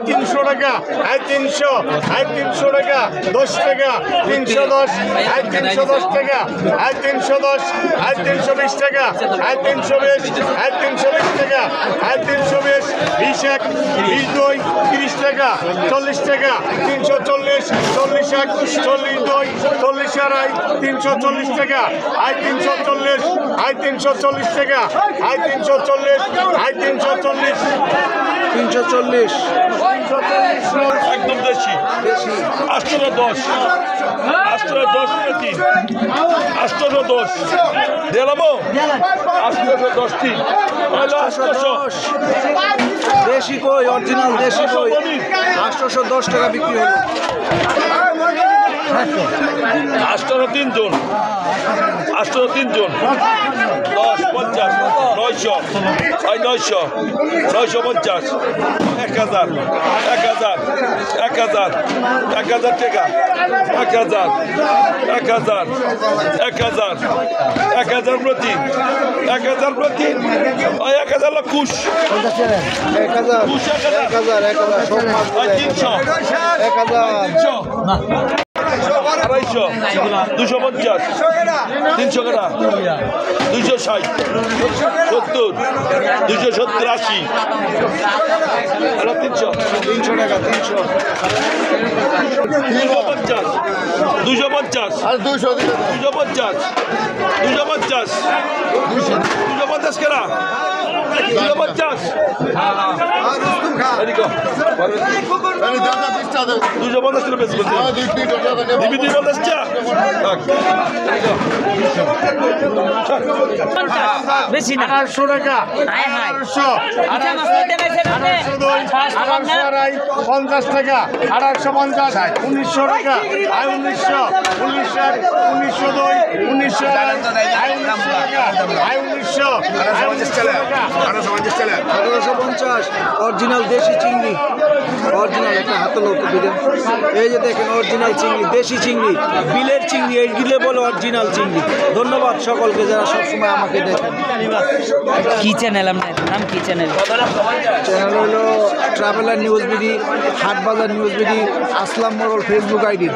তিনশো টাকা 300 টাকা 10 টাকা 310 310 টাকা 310 320 টাকা 320 320 টাকা 320 21 22 30 টাকা 40 টাকা 340 40 1 40 2 40 আড়াই 340 টাকা 340 340 টাকা 340 340 340 একদম দেশি 810 810 810 দিলাম 810 টি 810 দেশি কই অরিজিনাল দেশি কই 810 টাকা বিক্রি হলো 803 জন 803 জন 10 50 900 900 950 1000 1000 1000 1000 টাকা 1000 1000 1000 1000 প্রতি 1000 প্রতি 1000 লাখ কুশ 1000 সব মাছ 300 1000 250 250 300 টাকা 260 70 270 80 300 টাকা 300 250 আর 200 দিতে 250 250 250 কেনা 250 এদিকে 250 টাকা বেশি বলতে দিবি 250 টাকা বেশি না 800 টাকা 50 টাকা 850 1900 টাকা 1900 1902 1850 অরিজিনাল দেশি চিংড়ি অরিজিনাল একটা হাতে লোক দিলেন এই যে দেখেন অরিজিনাল চিংড়ি দেশি চিংড়ি বিলের চিংড়ি এইগুলো বলে অরিজিনাল চিংড়ি ধন্যবাদ সকলকে যারা সবসময় আমাকে দেখেন কি চ্যানেল আপনার নাম কি চ্যানেল চ্যানেল হলো ট্রাভেলার নিউজ বিডি হাটবাজার news BD Aslam Morol Facebook ID